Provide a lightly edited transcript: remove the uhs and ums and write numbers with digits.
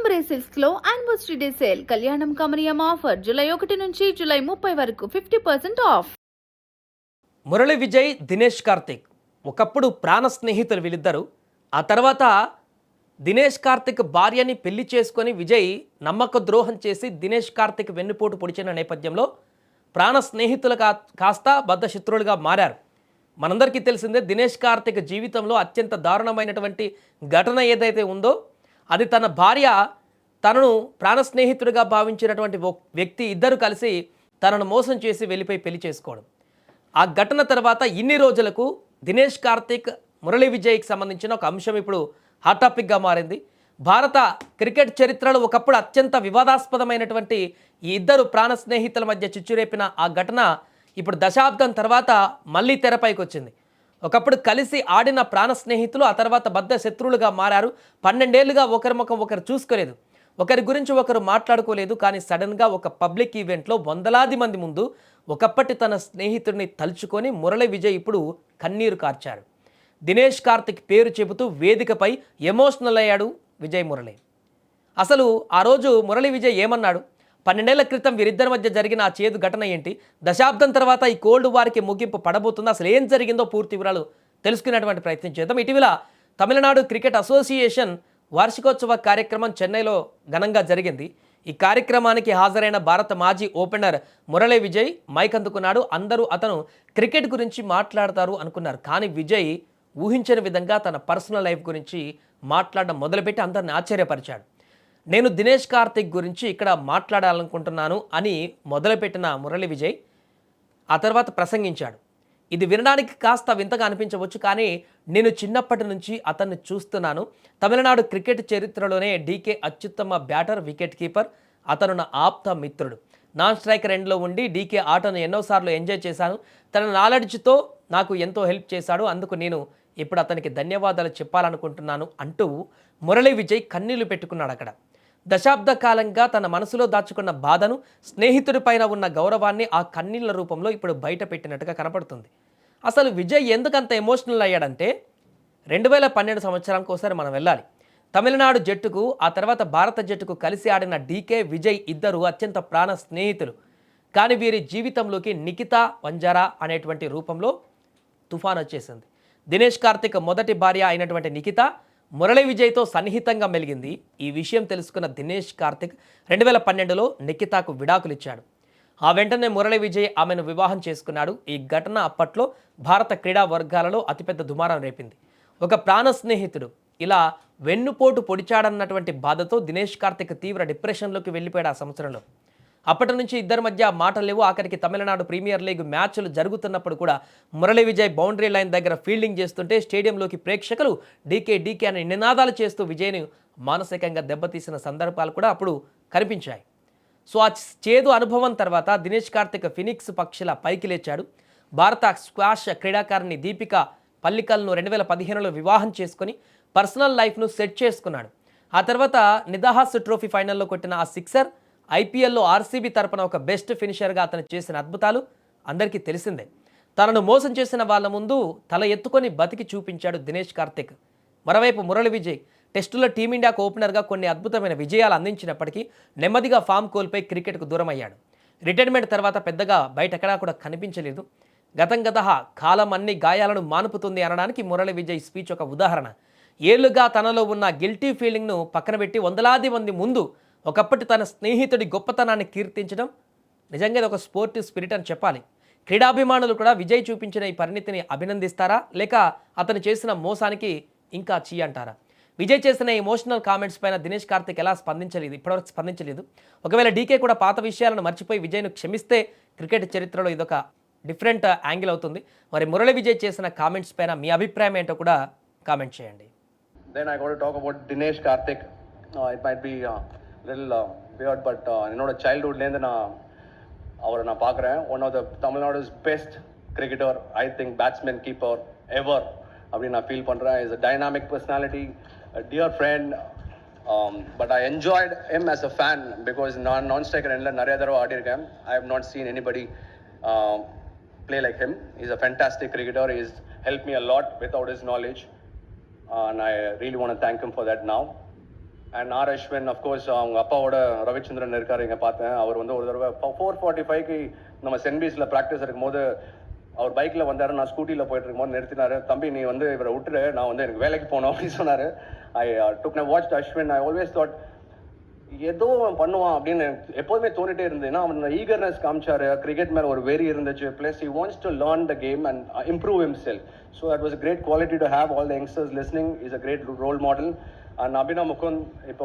పరంపరే silks లో anniversary day sale కళ్యాణం కమనీయం ఆఫర్ జూలై 1 నుంచి జూలై 30 వరకు 50% ఆఫ్. మురళి విజయ్, దినేష్ కార్తిక్ ఒకప్పుడు ప్రాణ స్నేహితులు వీళ్ళిద్దరు. ఆ తర్వాత దినేష్ కార్తిక్ భార్యని పెళ్లి చేసుకొని విజయ్ నమ్మక ద్రోహం చేసి దినేష్ కార్తిక్ వెన్నుపోటు పొడిచిన నేపథ్యంలో ప్రాణ స్నేహితులు కాస్త బద్ధ శత్రువులుగా మారారు. మనందరికీ తెలిసిందే, దినేష్ కార్తిక్ జీవితంలో అత్యంత దారుణమైనటువంటి ఘటన ఏదైతే ఉందో అది తన భార్య తనను ప్రాణ స్నేహితుడిగా భావించినటువంటి వ్యక్తి ఇద్దరు కలిసి తనను మోసం చేసి వెళ్ళిపోయి పెళ్లి చేసుకోవడం. ఆ ఘటన తర్వాత ఇన్ని రోజులకు దినేష్ కార్తిక్, మురళీ విజయ్కి సంబంధించిన ఒక అంశం ఇప్పుడు హాట్ టాపిక్గా మారింది. భారత క్రికెట్ చరిత్రలో ఒకప్పుడు అత్యంత వివాదాస్పదమైనటువంటి ఈ ఇద్దరు ప్రాణ స్నేహితుల మధ్య చిచ్చురేపిన ఆ ఘటన ఇప్పుడు దశాబ్దం తర్వాత మళ్ళీ తెరపైకి వచ్చింది. ఒకప్పుడు కలిసి ఆడిన ప్రాణ స్నేహితులు ఆ తర్వాత బద్ధ శత్రువులుగా మారారు. 12 ఏళ్లుగా ఒకరి ముఖం ఒకరు చూసుకోలేదు, ఒకరి గురించి ఒకరు మాట్లాడుకోలేదు. కానీ సడన్గా ఒక పబ్లిక్ ఈవెంట్లో వందలాది మంది ముందు ఒకప్పటి తన స్నేహితుడిని తలుచుకొని మురళి విజయ్ ఇప్పుడు కన్నీరు కార్చారు. దినేష్ కార్తిక్ పేరు చెబుతూ వేదికపై ఎమోషనల్ అయ్యాడు విజయ్ మురళి. అసలు ఆ రోజు మురళి విజయ్ ఏమన్నాడు? 12 ఏళ్ల క్రితం వీరిద్దరి మధ్య జరిగిన ఆ చేదు ఘటన ఏంటి? దశాబ్దం తర్వాత ఈ కోల్డ్ వార్కి ముగింపు పడబోతుందా? అసలు ఏం జరిగిందో పూర్తి వివరాలు తెలుసుకునేటువంటి ప్రయత్నం చేద్దాం. ఇటీవల తమిళనాడు క్రికెట్ అసోసియేషన్ వార్షికోత్సవ కార్యక్రమం చెన్నైలో ఘనంగా జరిగింది. ఈ కార్యక్రమానికి హాజరైన భారత మాజీ ఓపెనర్ మురళి విజయ్ మైక్ అందుకున్నాడు. అందరూ అతను క్రికెట్ గురించి మాట్లాడతారు అనుకున్నారు. కానీ విజయ్ ఊహించని విధంగా తన పర్సనల్ లైఫ్ గురించి మాట్లాడడం మొదలుపెట్టి అందరిని ఆశ్చర్యపరిచాడు. నేను దినేష్ కార్తిక్ గురించి ఇక్కడ మాట్లాడాలనుకుంటున్నాను అని మొదలుపెట్టిన మురళి విజయ్ ఆ తర్వాత ప్రసంగించాడు. ఇది వినడానికి కాస్త వింతగా అనిపించవచ్చు, కానీ నేను చిన్నప్పటి నుంచి అతన్ని చూస్తున్నాను. తమిళనాడు క్రికెట్ చరిత్రలోనే డీకే అత్యుత్తమ బ్యాటర్, వికెట్ కీపర్. అతను నా ఆప్త మిత్రుడు. నాన్ స్ట్రైకర్ ఎండ్లో ఉండి డీకే ఆటను ఎన్నోసార్లు ఎంజాయ్ చేశాను. తన నాలెడ్జ్తో నాకు ఎంతో హెల్ప్ చేశాడు. అందుకు నేను ఇప్పుడు అతనికి ధన్యవాదాలు చెప్పాలనుకుంటున్నాను అంటూ మురళి విజయ్ కన్నీళ్లు పెట్టుకున్నాడు. అక్కడ దశాబ్ద కాలంగా తన మనసులో దాచుకున్న బాధను, స్నేహితుడిపైన ఉన్న గౌరవాన్ని ఆ కన్నీళ్ల రూపంలో ఇప్పుడు బయట పెట్టినట్టుగా కనపడుతుంది. అసలు విజయ్ ఎందుకంత ఎమోషనల్ అయ్యాడంటే 2012 సంవత్సరానికి ఒకసారి మనం వెళ్ళాలి. తమిళనాడు జట్టుకు, ఆ తర్వాత భారత జట్టుకు కలిసి ఆడిన డీకే, విజయ్ ఇద్దరు అత్యంత ప్రాణ స్నేహితులు. కానీ వీరి జీవితంలోకి నిఖితా వంజారా అనేటువంటి రూపంలో తుఫాన్ వచ్చేసింది. దినేష్ కార్తిక్ మొదటి భార్య అయినటువంటి నిఖిత మురళి విజయ్తో సన్నిహితంగా మెలిగింది. ఈ విషయం తెలుసుకున్న దినేష్ కార్తిక్ 2012లో నిఖితాకు విడాకులు ఇచ్చాడు. ఆ వెంటనే మురళి విజయ్ ఆమెను వివాహం చేసుకున్నాడు. ఈ ఘటన అప్పట్లో భారత క్రీడా వర్గాలలో అతిపెద్ద దుమారం రేపింది. ఒక ప్రాణ స్నేహితుడు ఇలా వెన్నుపోటు పొడిచాడన్నటువంటి బాధతో దినేష్ కార్తిక్ తీవ్ర డిప్రెషన్లోకి వెళ్ళిపోయాడు ఆ సంవత్సరంలో. అప్పటి నుంచి ఇద్దరి మధ్య మాటలు లేవు. ఆఖరికి తమిళనాడు ప్రీమియర్ లీగ్ మ్యాచ్లు జరుగుతున్నప్పుడు కూడా మురళి విజయ్ బౌండరీ లైన్ దగ్గర ఫీల్డింగ్ చేస్తుంటే స్టేడియంలోకి ప్రేక్షకులు డీకే డీకే అని నినాదాలు చేస్తూ విజయ్ని మానసికంగా దెబ్బతీసిన సందర్భాలు కూడా అప్పుడు కనిపించాయి. సో ఆ చేదు అనుభవం తర్వాత దినేష్ కార్తిక్ ఫినిక్స్ పక్షిలా పైకి లేచాడు. భారత స్క్వాష్ క్రీడాకారిణి దీపిక పల్లికల్ను 2015లో వివాహం చేసుకుని పర్సనల్ లైఫ్ను సెట్ చేసుకున్నాడు. ఆ తర్వాత నిదాహాస్ ట్రోఫీ ఫైనల్లో కొట్టిన ఆ సిక్సర్, ఐపీఎల్లో ఆర్సీబీ తరపున ఒక బెస్ట్ ఫినిషర్గా అతను చేసిన అద్భుతాలు అందరికీ తెలిసిందే. తనను మోసం చేసిన వాళ్ళ ముందు తల ఎత్తుకొని బతికి చూపించాడు దినేష్ కార్తిక్. మరోవైపు మురళి విజయ్ టెస్టులో టీమిండియాకు ఓపెనర్గా కొన్ని అద్భుతమైన విజయాలు అందించినప్పటికీ నెమ్మదిగా ఫామ్ కోల్పోయి క్రికెట్కు దూరం అయ్యాడు. రిటైర్మెంట్ తర్వాత పెద్దగా బయటెక్కడా కూడా కనిపించలేదు. గతం కాలం అన్ని గాయాలను మానుపుతుంది అనడానికి మురళి విజయ్ స్పీచ్ ఒక ఉదాహరణ. ఏళ్లుగా తనలో ఉన్న గిల్టీ ఫీలింగ్ను పక్కన పెట్టి వందలాది మంది ముందు ఒకప్పటి తన స్నేహితుడి గొప్పతనాన్ని కీర్తించడం నిజంగా ఇది ఒక స్పోర్టివ్ స్పిరిట్ అని చెప్పాలి. క్రీడాభిమానులు కూడా విజయ్ చూపించిన ఈ పరిణితిని అభినందిస్తారా, లేక అతను చేసిన మోసానికి ఇంకా చీ అంటారా? విజయ్ చేసిన ఎమోషనల్ కామెంట్స్ పైన దినేష్ కార్తిక్ ఎలా స్పందించలేదు, ఇప్పటివరకు స్పందించలేదు. ఒకవేళ డీకే కూడా పాత విషయాలను మర్చిపోయి విజయ్ను క్షమిస్తే క్రికెట్ చరిత్రలో ఇదొక డిఫరెంట్ యాంగిల్ అవుతుంది. మరి మురళి విజయ్ చేసిన కామెంట్స్ పైన మీ అభిప్రాయం ఏంటో కూడా కామెంట్ చేయండి. Then I got to talk about Dinesh Karthik. It might be little weird, but என்னோட childhoodலேருந்து நான் அவரை நான் பார்க்குறேன். One of the Tamil Nadu's best cricketer, I think batsman, keeper ever அப்படின்னு நான் ஃபீல் பண்ணுறேன். Is a dynamic personality, dear friend. But I enjoyed him as a fan because நான் நான் ஸ்ட்ரைக்கர் எண்டில் நிறைய தடவை ஆடியிருக்கேன். I have not seen anybody play like him. He's a fantastic cricketer. He's helped me a lot without his knowledge, and I really want to thank him for that now. And R Ashwin of course அவங்க அப்பாவோட ரவிச்சந்திரன் இருக்காரு இங்கே பார்த்தேன். அவர் வந்து ஒரு தடவை 4:45க்கு நம்ம send practice இருக்கும்போது அவர் பைக்கில் வந்தார், நான் ஸ்கூட்டியில் போயிட்டு இருக்கும்போது நிறுத்தினார். தம்பி நீ வந்து இவரை விட்டுரு, நான் வந்து எனக்கு வேலைக்கு போகணும் அப்படின்னு சொன்னார். I watch Ashwin. I always thought ஏதோ அவன் பண்ணுவான் அப்படின்னு எப்போதுமே தோணிட்டே இருந்தது. ஏன்னா அவன் ஈகர்னஸ் காமிச்சாரு, கிரிக்கெட் மேலே ஒரு வெறி இருந்துச்சு, plus he wants to learn the game and improve himself. So that was a great quality to have. All the youngsters listening is a great role model. And Abhinav Mukund இப்போ